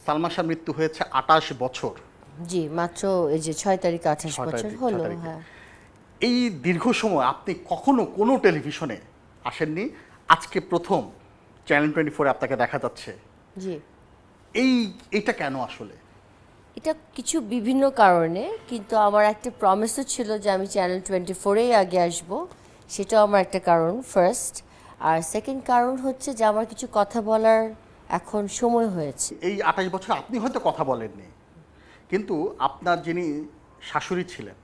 সালমান শাহর মৃত্যু হয়েছে 28 বছর। জি, মাত্র এই যে 6 তারিখ 28 বছর হলো। হ্যাঁ, এই দীর্ঘ সময় আপনি কখনো কোনো টেলিভিশনে আসেননি, আজকে প্রথম চ্যানেল 24 আপনাকে দেখা যাচ্ছে। জি, এইটা কেন আসলে? এটা কিছু বিভিন্ন কারণে, কিন্তু আমার একটা প্রমিসও ছিল যে আমি চ্যানেল 24-এই আগে আসব, সেটাও আমার একটা কারণ ফার্স্ট। আর সেকেন্ড কারণ হচ্ছে যে আমার কিছু কথা বলার এখন সময় হয়েছে। এই 28 বছর আপনি হয়তো কথা বলেননি, কিন্তু আপনার যিনি শাশুড়ি ছিলেন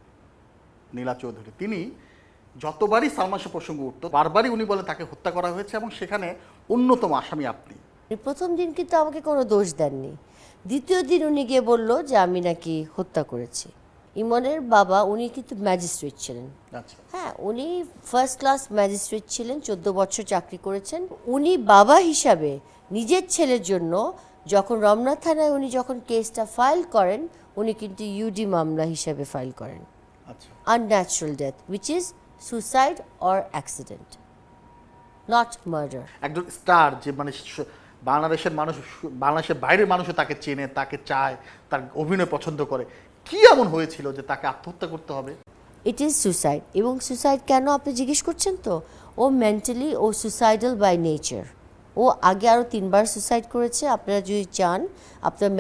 নীলা চৌধুরী, তিনি যতবারই সালমান শাহ প্রসঙ্গ উঠত বারবারই উনি বলেন তাকে হত্যা করা হয়েছে এবং সেখানে অন্যতম আসামি আপনি। প্রথম দিন কিন্তু আমাকে কোনো দোষ দেননি। দ্বিতীয় দিন উনি গিয়ে বলল যে আমি নাকি হত্যা করেছি। ইমনের বাবা উনি কিন্তু ম্যাজিস্ট্রেট ছিলেন। আচ্ছা, হ্যাঁ, উনি ফার্স্ট ক্লাস ম্যাজিস্ট্রেট ছিলেন, 14 বছর চাকরি করেছেন। উনি বাবা হিসাবে নিজের ছেলের জন্য যখন রমনা থানায় উনি যখন কেসটা ফাইল করেন, উনি কিন্তু ইউডি মামলা হিসাবে ফাইল করেন, আচ্ছা, unnatural death, which is suicide or accident, not murder. একজন স্টার যে মানে বাংলাদেশের মানুষ, বাংলাদেশের বাইরের মানুষও তাকে চেনে, তাকে চায়, তার অভিনয় পছন্দ করে, কি এমন হয়েছিল যে তাকে আত্মহত্যা করতে হবে? It is suicide. এবং সুসাইড কেন আপনি জিজ্ঞেস করছেন? তো ও মেন্টালি ও সুসাইডাল বাই নেচার। ও আগে আরও 3বার সুসাইড করেছে। আপনারা যদি চান আপনার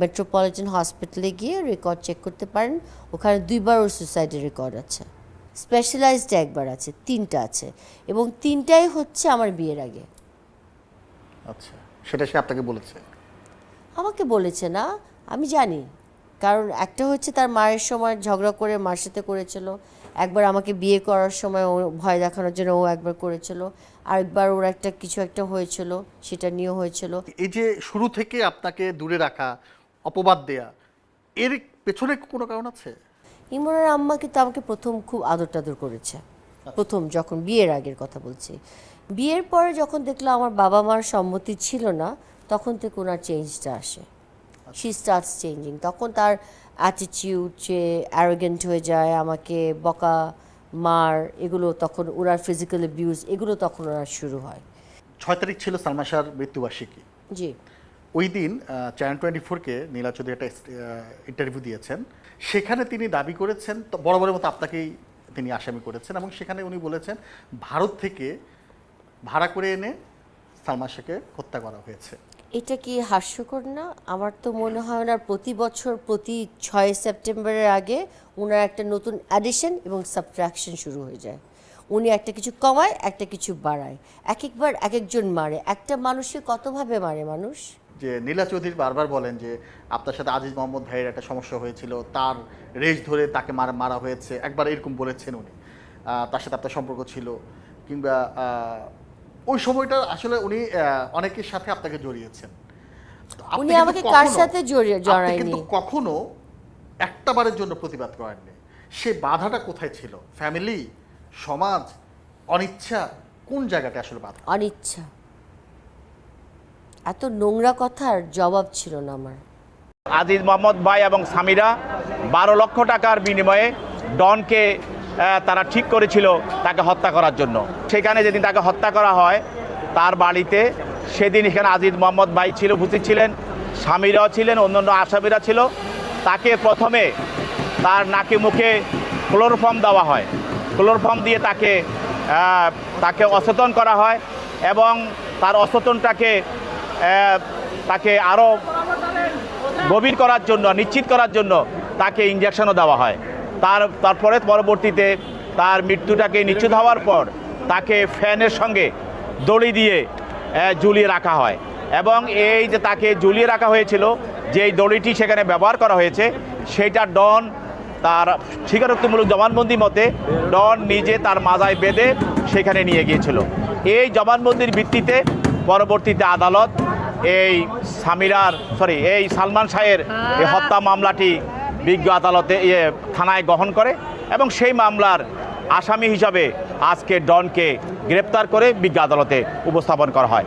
মেট্রোপলিটন হসপিটালে গিয়ে রেকর্ড চেক করতে পারেন, ওখানে 2বার ওর সুসাইডের রেকর্ড আছে। স্পেশালাইজড একবার আছে, 3টা আছে, এবং 3টাই হচ্ছে আমার বিয়ের আগে। আচ্ছা, সেটা সে আপনাকে বলেছে? আমাকে বলেছে না, আমি জানি। কারণ একটা হচ্ছে তার মায়ের সময় ঝগড়া করে মার সাথে করেছিল, একবার আমাকে বিয়ে করার সময় ও ভয় দেখানোর জন্য ও একবার করেছিল, আরেকবার ওর একটা কিছু একটা হয়েছিল, সেটা নিয়েও হয়েছিল। এই যে শুরু থেকে আপনাকে দূরে রাখা, অপবাদ দেয়া, এর পেছনে কোনো কারণ আছে? ইমরানের আম্মা কিন্তু আমাকে প্রথম খুব আদর টাদর করেছে, প্রথম যখন বিয়ের আগের কথা বলছি। বিয়ের পরে যখন দেখলো আমার বাবা মার সম্মতি ছিল না, তখন থেকে ওনার চেঞ্জটা আসে। She starts changing. তখন তার অ্যাটিটিউড যে অ্যারোগেন্ট হয়ে যায়, আমাকে বকা মার, এগুলো তখন ওনার ফিজিক্যাল অ্যাবিউজ, এগুলো তখন ওনার শুরু হয়। 6 তারিখ ছিল সালমান শাহর মৃত্যুবার্ষিকী। জি, ওই দিন চ্যানেল 24-কে নীলা চৌধুরী একটা ইন্টারভিউ দিয়েছেন। সেখানে তিনি দাবি করেছেন, তো বরাবরের মতো আপনাকেই তিনি আসামি করেছেন, এবং সেখানে উনি বলেছেন ভারত থেকে ভাড়া করে এনে সালমান শাহকে হত্যা করা হয়েছে। এটা কি হাস্যকর না? আমার তো মনে হয় ওনার প্রতি বছর প্রতি 6 সেপ্টেম্বরের আগে ওনার একটা নতুন অ্যাডিশন এবং সাবট্রাকশন শুরু হয়ে যায়। উনি একটা কিছু কমায়, একটা কিছু বাড়ায়, এক একবার এক একজন মারে। একটা মানুষকে কতভাবে মারে মানুষ? যে নীলা চৌধুরী বারবার বলেন যে আপনার সাথে আজিজ মোহাম্মদ ভাইয়ের একটা সমস্যা হয়েছিল, তার রেশ ধরে তাকে মারা হয়েছে, একবার এরকম বলেছেন উনি। তার সাথে আপনার সম্পর্ক ছিল, কিংবা ওই সময়টা আসলে উনি অনেকের সাথে আপনাকে জড়িয়েছেন। উনি আমাকে কার সাথে জড়ায়নি? কিন্তু কখনো একটা বারের জন্য প্রতিবাদ করেননি। সে বাধাটা কোথায় ছিল? ফ্যামিলি, সমাজ, অনিচ্ছা, কোন জায়গাটা আসলে বাধা? অনিচ্ছা। এত নোংরা কথার জবাব ছিল না আমার। আজিজ মোহাম্মদ ভাই এবং সামিরা 12 লক্ষ টাকার বিনিময়ে ডনকে তারা ঠিক করেছিল তাকে হত্যা করার জন্য। সেখানে যেদিন তাকে হত্যা করা হয় তার বাড়িতে, সেদিন এখানে আজিজ মোহাম্মদ ভাই ছিল, উপস্থিত ছিলেন, সামিরাও ছিলেন, অন্যান্য আসামিরা ছিল। তাকে প্রথমে তার নাকে মুখে ক্লোরোফর্ম দেওয়া হয়। ক্লোরোফর্ম দিয়ে তাকে অচেতন করা হয়, এবং তার অচেতনটাকে তাকে আরও গভীর করার জন্য, নিশ্চিত করার জন্য তাকে ইঞ্জেকশনও দেওয়া হয়। তারপরে পরবর্তীতে তার মৃত্যুটাকে নিশ্চিত হওয়ার পর তাকে ফ্যানের সঙ্গে দড়ি দিয়ে ঝুলিয়ে রাখা হয়। এবং এই যে তাকে ঝুলিয়ে রাখা হয়েছিল, যেই দড়িটি সেখানে ব্যবহার করা হয়েছে, সেইটা ডন তার স্বীকারোক্তিমূলক জবানবন্দি মতে ডন নিজে তার মাজায় বেঁধে সেখানে নিয়ে গিয়েছিল। এই জবানবন্দির ভিত্তিতে পরবর্তীতে আদালত এই সালমান শাহের এই হত্যা মামলাটি বিজ্ঞ আদালতে থানায় গ্রহণ করে, এবং সেই মামলার আসামি হিসাবে আজকে ডনকে গ্রেপ্তার করে বিজ্ঞ আদালতে উপস্থাপন করা হয়।